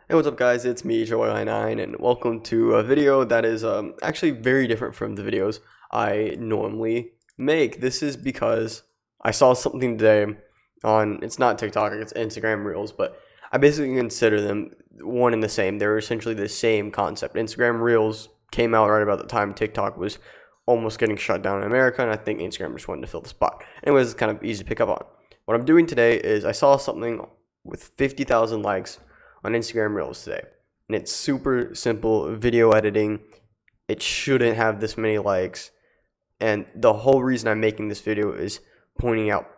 Hey, what's up guys, it's me, Joey9, and welcome to a video that is actually very different from the videos I normally make. This is because I saw something today on, it's not TikTok, it's Instagram Reels, but I basically consider them one and the same. They're essentially the same concept. Instagram Reels came out right about the time TikTok was almost getting shut down in America, and I think Instagram just wanted to fill the spot. Anyways, it's kind of easy to pick up on. What I'm doing today is I saw something with 50,000 likes on Instagram Reels today, and it's super simple video editing. It shouldn't have this many likes, and the whole reason I'm making this video is pointing out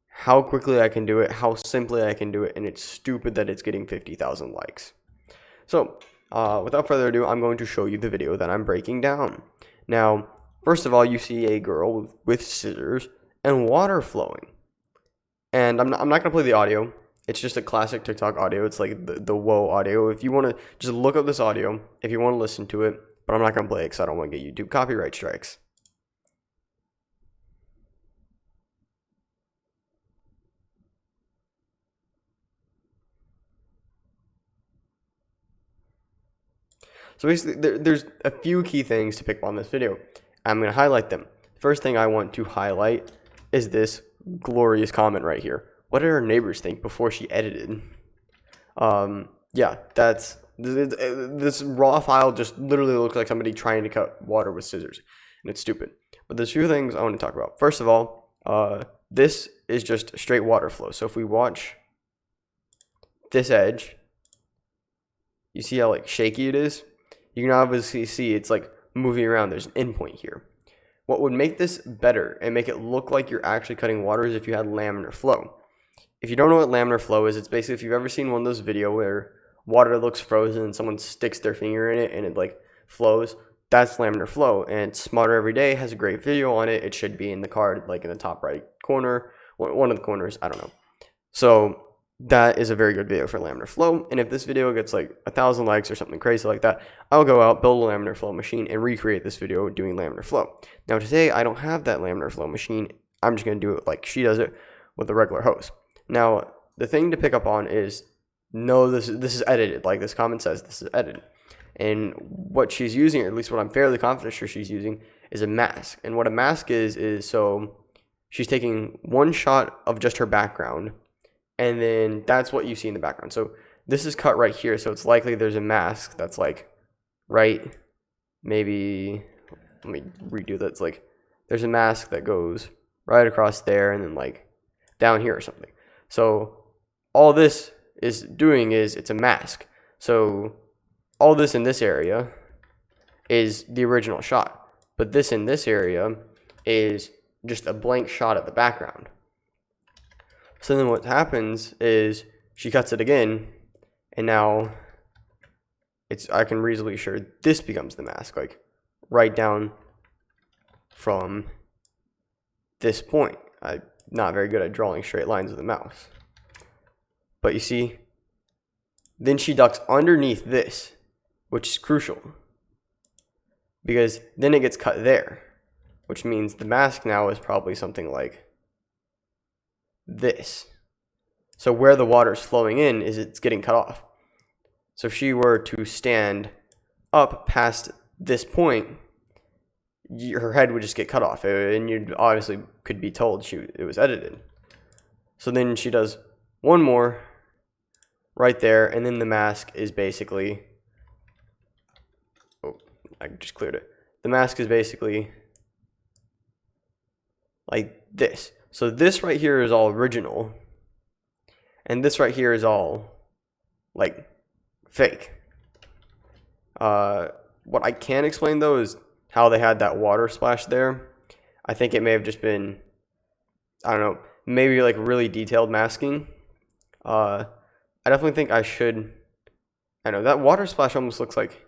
how quickly I can do it, how simply I can do it, and it's stupid that it's getting 50,000 likes. So without further ado, I'm going to show you the video that I'm breaking down. Now, first of all, you see a girl with scissors and water flowing, and I'm not going to play the audio. It's just a classic TikTok audio. It's like the whoa audio. If you want to just look up this audio, if you want to listen to it, but I'm not going to play it because I don't want to get YouTube copyright strikes. So basically, there's a few key things to pick up on this video. I'm going to highlight them. First thing I want to highlight is this glorious comment right here. What did her neighbors think before she edited? Yeah, that's this raw file just literally looks like somebody trying to cut water with scissors, and it's stupid. But there's a few things I want to talk about. First of all, this is just straight water flow. So if we watch this edge, you see how like shaky it is? You can obviously see it's like moving around. There's an endpoint here. What would make this better and make it look like you're actually cutting water is if you had laminar flow. If you don't know what laminar flow is, it's basically if you've ever seen one of those videos where water looks frozen and someone sticks their finger in it and it like flows, that's laminar flow. And Smarter Every Day has a great video on it. It should be in the card, like in the top right corner, one of the corners, I don't know. So that is a very good video for laminar flow. And if this video gets like 1,000 likes or something crazy like that, I'll go out, build a laminar flow machine, and recreate this video doing laminar flow. Now today, I don't have that laminar flow machine. I'm just going to do it like she does it with a regular hose. Now, the thing to pick up on is, no, this is edited. Like this comment says, this is edited. And what she's using, or at least what I'm fairly confident sure she's using, is a mask. And what a mask is so she's taking one shot of just her background, and then that's what you see in the background. So this is cut right here, so it's likely there's a mask that's like right, maybe, let me redo that. It's like there's a mask that goes right across there and then like down here or something. So all this is doing is it's a mask. So all this in this area is the original shot, but this in this area is just a blank shot at the background. So then what happens is she cuts it again, and now I can reasonably sure this becomes the mask, like right down from this point. I'm not very good at drawing straight lines with a mouse. But you see, then she ducks underneath this, which is crucial, because then it gets cut there, which means the mask now is probably something like this. So where the water is flowing in is it's getting cut off. So if she were to stand up past this point, her head would just get cut off, and you obviously could be told it was edited. So then she does one more right there, and then the mask is basically, oh, I just cleared it. The mask is basically like this. So this right here is all original, and this right here is all like fake. What I can explain though is how they had that water splash there. I think it may have just been, I don't know, maybe like really detailed masking. I definitely think I should, I know that water splash almost looks like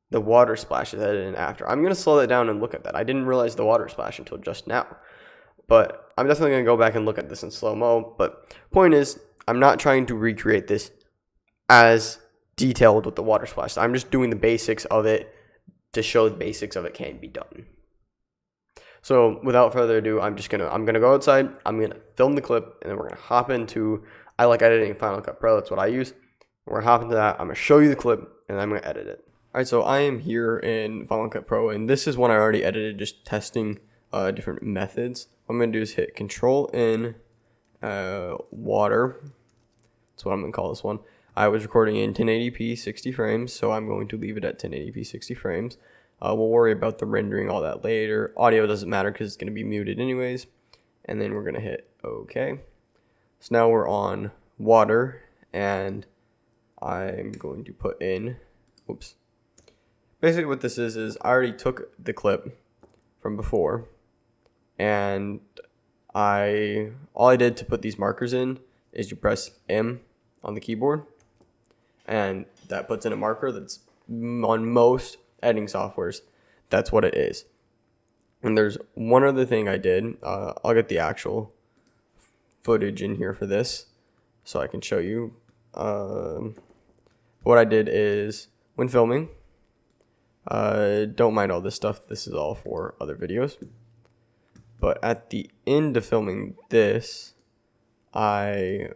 the water splash is edited in after. I'm going to slow that down and look at that. I didn't realize the water splash until just now, but I'm definitely going to go back and look at this in slow-mo. But point is, I'm not trying to recreate this as detailed with the water splash. I'm just doing the basics of it to show the basics of it can be done. So without further ado, I'm gonna go outside, I'm gonna film the clip, and then we're gonna hop into, I like editing Final Cut Pro, that's what I use, We're gonna hop into that. I'm gonna show you the clip and I'm gonna edit it. All right, so I am here in Final Cut Pro, and this is one I already edited, just testing different methods. What I'm gonna do is hit Control N, water. That's what I'm gonna call this one. I was recording in 1080p 60 frames, so I'm going to leave it at 1080p 60 frames. We'll worry about the rendering, all that later. Audio doesn't matter because it's gonna be muted anyways. And then we're gonna hit OK. So now we're on water, and I'm going to put in, oops. Basically what this is I already took the clip from before, and all I did to put these markers in is you press M on the keyboard, and that puts in a marker that's on most editing softwares. That's what it is. And there's one other thing I did. I'll get the actual footage in here for this so I can show you. What I did is, when filming, don't mind all this stuff. This is all for other videos. But at the end of filming this, I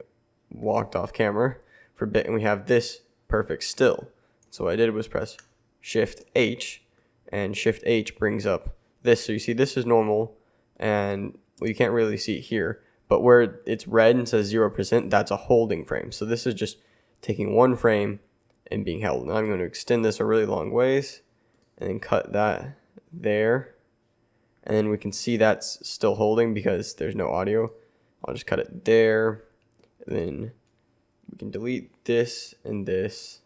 walked off camera for a bit, and we have this perfect still. So what I did was press Shift H, and Shift H brings up this. So you see this is normal, and well, you can't really see it here, but where it's red and says 0%, that's a holding frame. So this is just taking one frame and being held. Now I'm going to extend this a really long ways and then cut that there. And then we can see that's still holding because there's no audio. I'll just cut it there. And then we can delete this and this.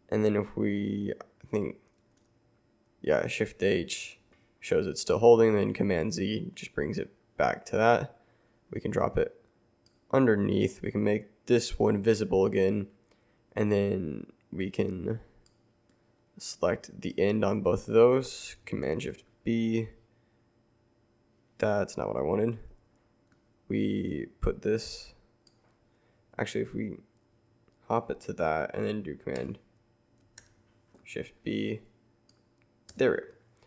And then if we, I think, yeah, Shift H shows it's still holding, then Command Z just brings it back to that. We can drop it underneath. We can make this one visible again. And then we can select the end on both of those. Command Shift B. That's not what I wanted. We put this, actually if we hop it to that and then do Command Shift B, there we go.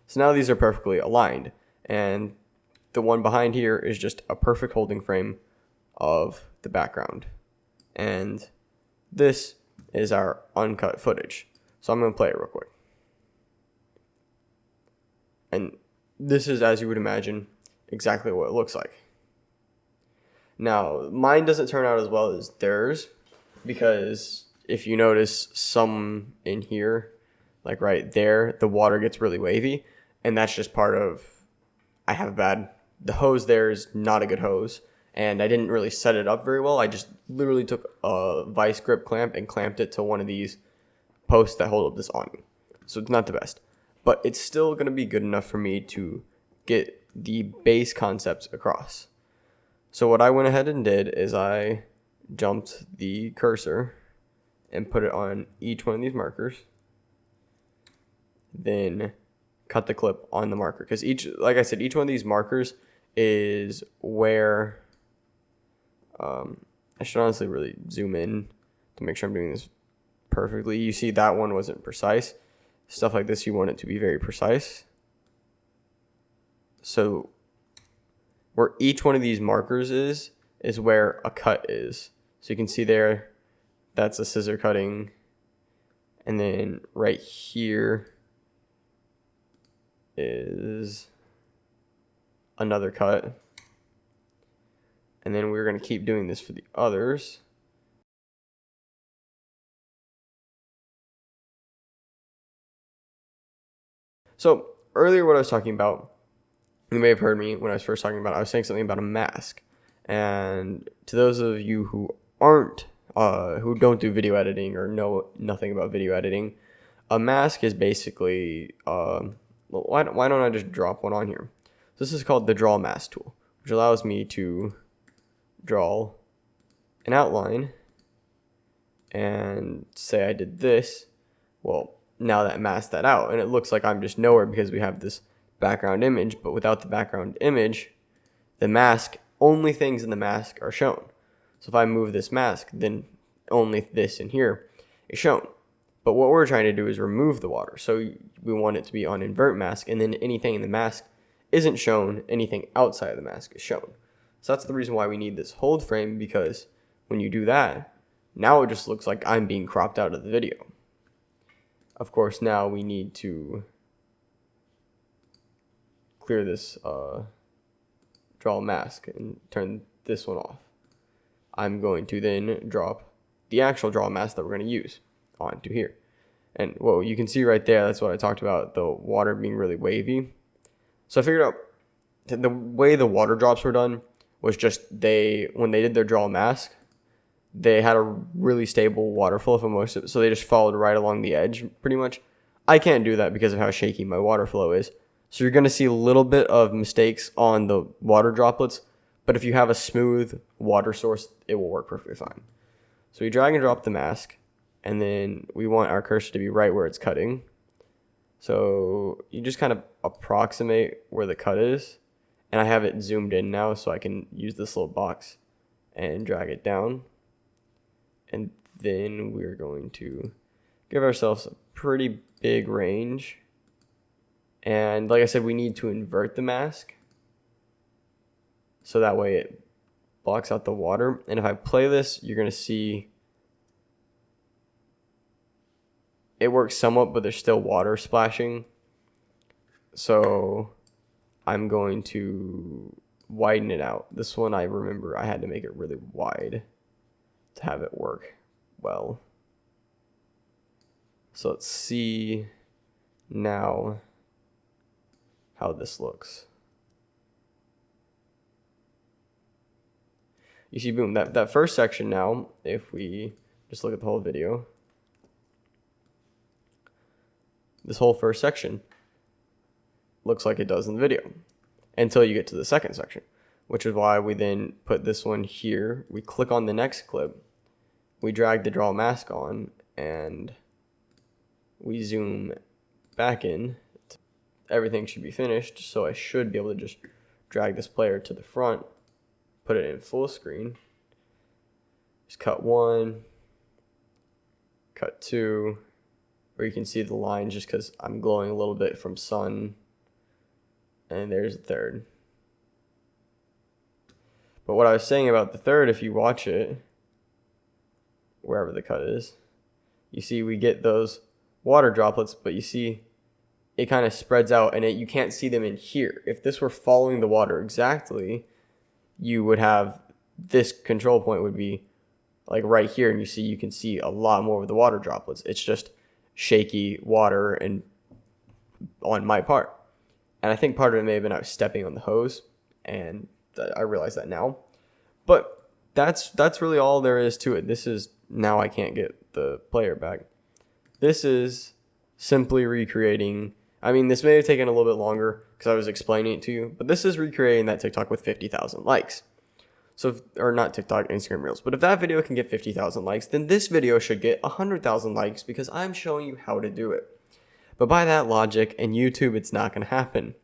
So now these are perfectly aligned, and the one behind here is just a perfect holding frame of the background. And this is our uncut footage. So I'm going to play it real quick. And this is, as you would imagine, exactly what it looks like. Now, mine doesn't turn out as well as theirs, because if you notice some in here, like right there, the water gets really wavy, and that's just part of, the hose there is not a good hose, and I didn't really set it up very well. I just literally took a vice grip clamp and clamped it to one of these posts that hold up this awning. So it's not the best, but it's still going to be good enough for me to get the base concepts across. So what I went ahead and did is I jumped the cursor and put it on each one of these markers, then cut the clip on the marker, because like I said, each one of these markers is where I should honestly really zoom in to make sure I'm doing this perfectly. You see that one wasn't precise. Stuff like this, you want it to be very precise. So where each one of these markers is where a cut is. So you can see there, that's a scissor cutting. And then right here is another cut. And then we're going to keep doing this for the others. So earlier what I was talking about, you may have heard me when I was first talking about it, I was saying something about a mask. And to those of you who aren't, who don't do video editing or know nothing about video editing, a mask is basically, why don't I just drop one on here? This is called the Draw Mask tool, which allows me to draw an outline and say I did this. Well, now that masked that out, and it looks like I'm just nowhere because we have this background image, but without the background image, the mask, only things in the mask are shown. So if I move this mask, then only this in here is shown. But what we're trying to do is remove the water. So we want it to be on invert mask, and then anything in the mask isn't shown, anything outside of the mask is shown. So that's the reason why we need this hold frame, because when you do that, Now it just looks like I'm being cropped out of the video. Of course, now we need to clear this draw mask and turn this one off. I'm going to then drop the actual draw mask that we're going to use onto here. And well, you can see right there, that's what I talked about, the water being really wavy. So I figured out the way the water drops were done was just when they did their draw mask, they had a really stable water flow for most of it, so they just followed right along the edge pretty much. I can't do that because of how shaky my water flow is. So you're going to see a little bit of mistakes on the water droplets, but if you have a smooth water source, it will work perfectly fine. So we drag and drop the mask, and then we want our cursor to be right where it's cutting. So you just kind of approximate where the cut is, and I have it zoomed in now so I can use this little box and drag it down. And then we're going to give ourselves a pretty big range. And like I said, we need to invert the mask so that way it blocks out the water. And if I play this, you're going to see it works somewhat, but there's still water splashing. So I'm going to widen it out. This one, I remember I had to make it really wide to have it work well. So let's see now how this looks. You see, boom, that first section now, if we just look at the whole video, this whole first section looks like it does in the video until you get to the second section, which is why we then put this one here. We click on the next clip, we drag the draw mask on, and we zoom back in. Everything should be finished, so I should be able to just drag this player to the front, put it in full screen, just cut one, cut two, where you can see the lines just because I'm glowing a little bit from sun, and there's the third. But what I was saying about the third, if you watch it, wherever the cut is, you see we get those water droplets, but you see it kind of spreads out, and you can't see them in here. If this were following the water exactly, you would have this control point would be like right here, and you can see a lot more of the water droplets. It's just shaky water and on my part. And I think part of it may have been I was stepping on the hose, and I realize that now. But that's really all there is to it. This is, now I can't get the player back. This is simply recreating. I mean, this may have taken a little bit longer because I was explaining it to you, but this is recreating that TikTok with 50,000 likes. So, or not TikTok, Instagram Reels. But if that video can get 50,000 likes, then this video should get 100,000 likes because I'm showing you how to do it. But by that logic, and YouTube, it's not going to happen.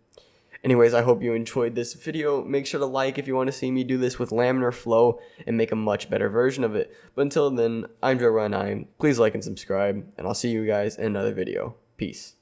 Anyways, I hope you enjoyed this video. Make sure to like if you want to see me do this with laminar flow and make a much better version of it. But until then, I'm Joe Ryan. Please like and subscribe, and I'll see you guys in another video. Peace.